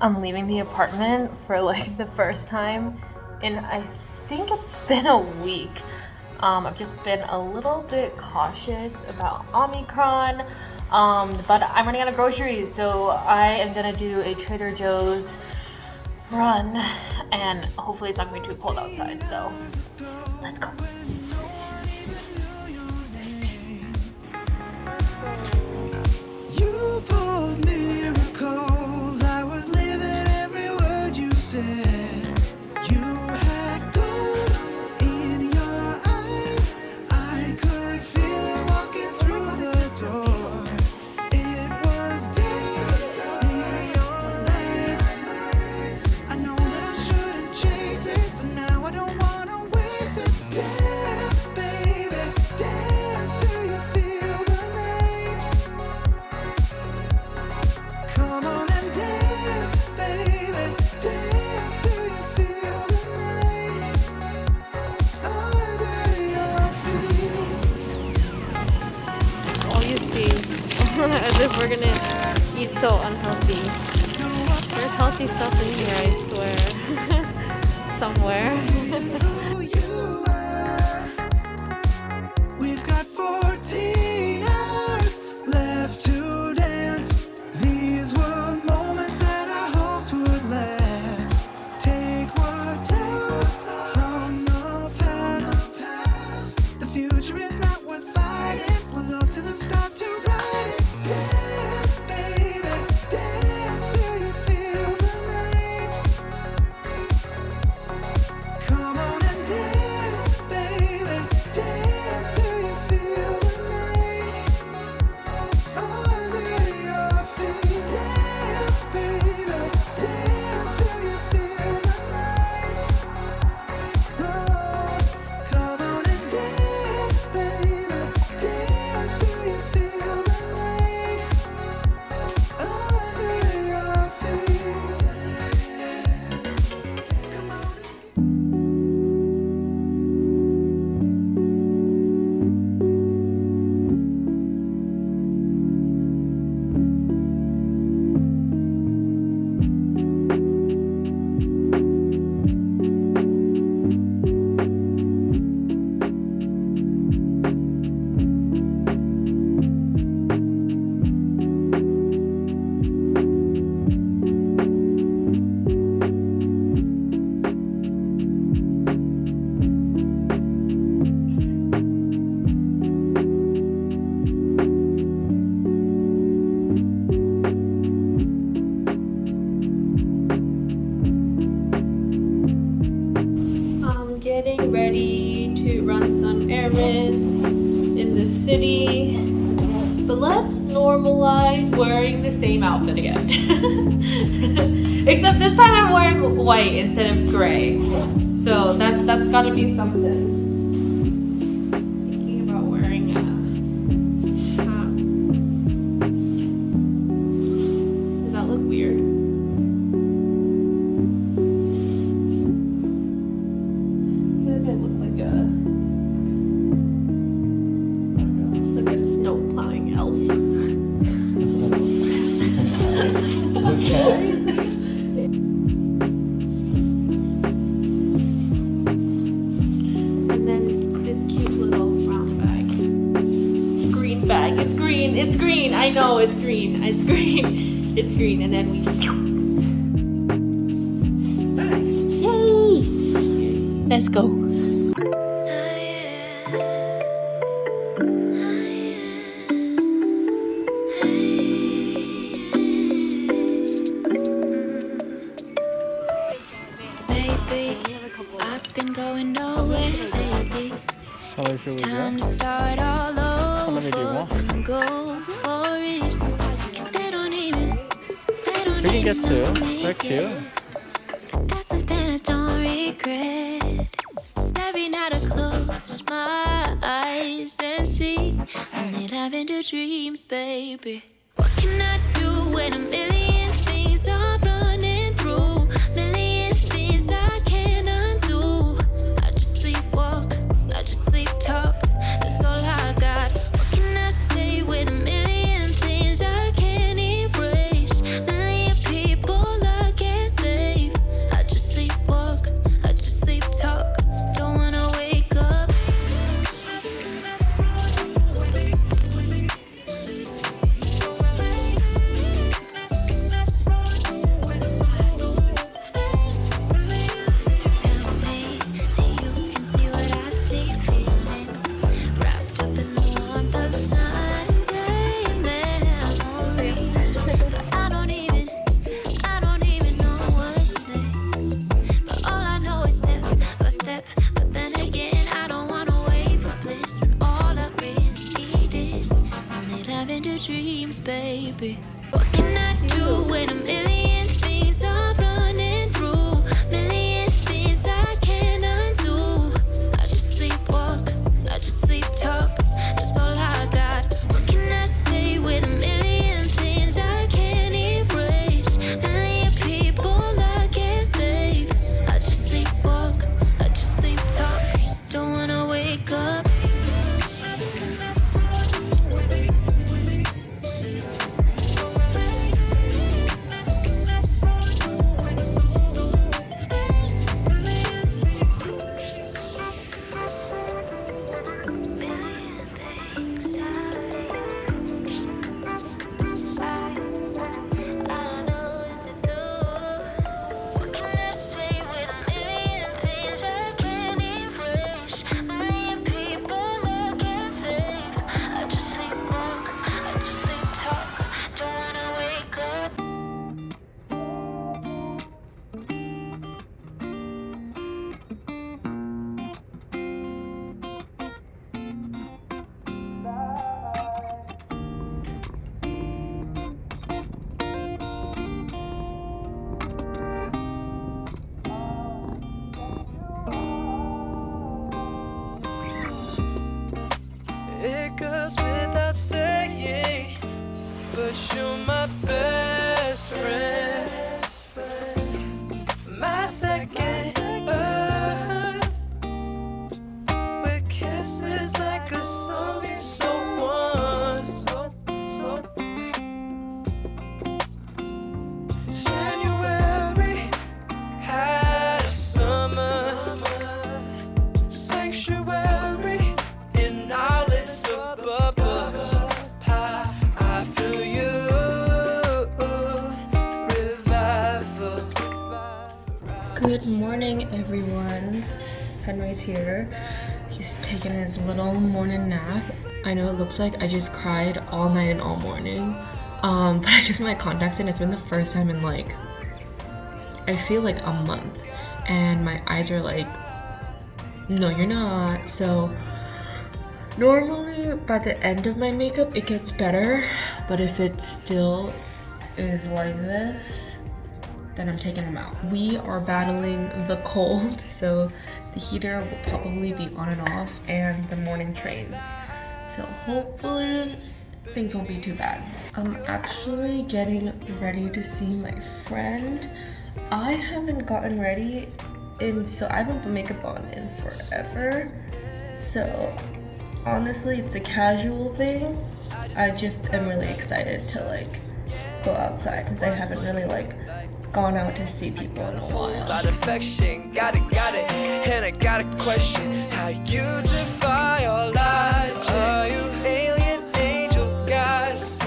I'm leaving the apartment for like the first time in I think it's been a week. I've just been a little bit cautious about Omicron, but I'm running out of groceries, so I am gonna do a Trader Joe's run, and hopefully it's not gonna be too cold outside, so let's go. You pulled miracles. I was living every word you said. You had gold in your eyes. I could feel it walking through the door. It was day, neon lights. I know that I shouldn't chase it, but now I don't wanna waste it. Dance, baby, dance till you feel the night. Come on and dance, baby, dance till you feel the night. Under your feet. All you see, as if we're gonna eat so unhealthy. There's healthy stuff in here, I swear. Somewhere. Who you are. We've got 14 hours left to dance. These were moments that I hoped would last. Take what's ours from the past. The future is not worth fighting. We'll look to the stars to ride it. Dance, baby, dance till you feel the night. Come on and dance, baby, dance till you feel the night. Under your feet, dance, baby, dance till you feel the night. Oh, come on and dance, baby, dance till you feel the night. Under your feet, come on. I'm getting ready to run some errands in the city. But let's normalize wearing the same outfit again. Except this time I'm wearing white instead of gray. So that's gotta be something. Thinking about wearing a hat. Does that look weird? I feel like I look like a snow plowing elf. Okay. And then this cute little brown bag. Green bag. It's green. It's green. I know it's green. It's green. It's green. And then we. Nice. Yay! Let's go. Baby, I've been going nowhere lately. Shall I show you? Time to start all many do you over. want? Go for it. 'Cause they don't even We can get two. know me They're cute. yet. But that's something I don't regret. Every night I close my eyes and see only love into dreams, baby. What can I do when a million things are running through? Million things I can't undo. I just sleepwalk, I just sleep talk. That's all I got. What can I say with a million things I can't erase? Million people look baby. What can I do when a million things are running through? Million things I can't undo. I just sleepwalk, I just sleep talk. That's all I got. What can I say with a million things I can't erase? Million people I can't save. I just sleepwalk, I just sleep talk. Don't wanna wake up. It goes without saying, but you're my best friend, my second earth. With kisses like a song you so want. January had a summer sanctuary in our little suburbs. I feel you, revival. Good morning, everyone. Henry's here. He's taking his little morning nap. I know it looks like I just cried all night and all morning. But I just put my contacts in. It's been the first time in like, I feel like a month. And my eyes are like, no, you're not. So normally by the end of my makeup, it gets better. But if it still is like this, then I'm taking them out. We are battling the cold, so the heater will probably be on and off, and the morning trains. So hopefully things won't be too bad. I'm actually getting ready to see my friend. I haven't gotten ready so I haven't put makeup on in forever. So honestly, it's a casual thing. I just am really excited to like go outside because I haven't really like gone out to see people in a while. About affection, got it, and I got a question. How you defy all logic? Are you alien, angel, gods?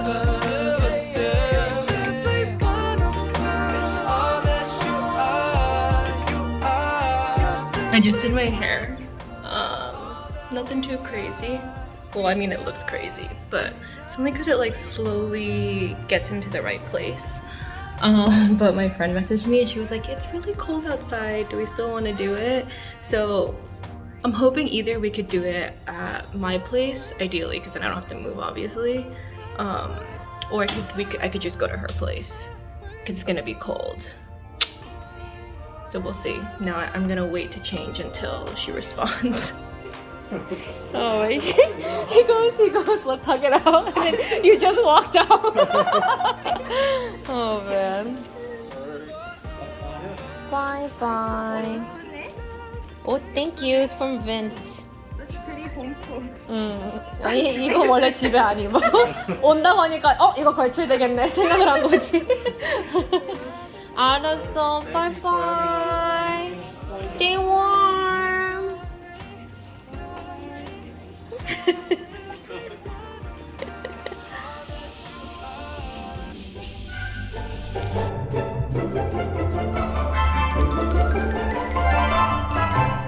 But still, you're simply wonderful. And all that you are. I just did my hair. Nothing too crazy. Well, I mean, it looks crazy, but it's only because it like slowly gets into the right place. But my friend messaged me and she was like, it's really cold outside. Do we still want to do it? So I'm hoping either we could do it at my place, ideally, because then I don't have to move, obviously. Or I could just go to her place because it's gonna be cold. So we'll see. Now I'm gonna wait to change until she responds. Oh, he goes, let's hug it out. And then you just walked out. Oh, man. Bye. Oh, thank you. It's from Vince. That's pretty homemade. 아니, 이거 원래 집에 안 입어. 온다고 하니까, 이거 걸쳐야 되겠네. 생각을 한 거지. 알았어. Bye. Stay warm.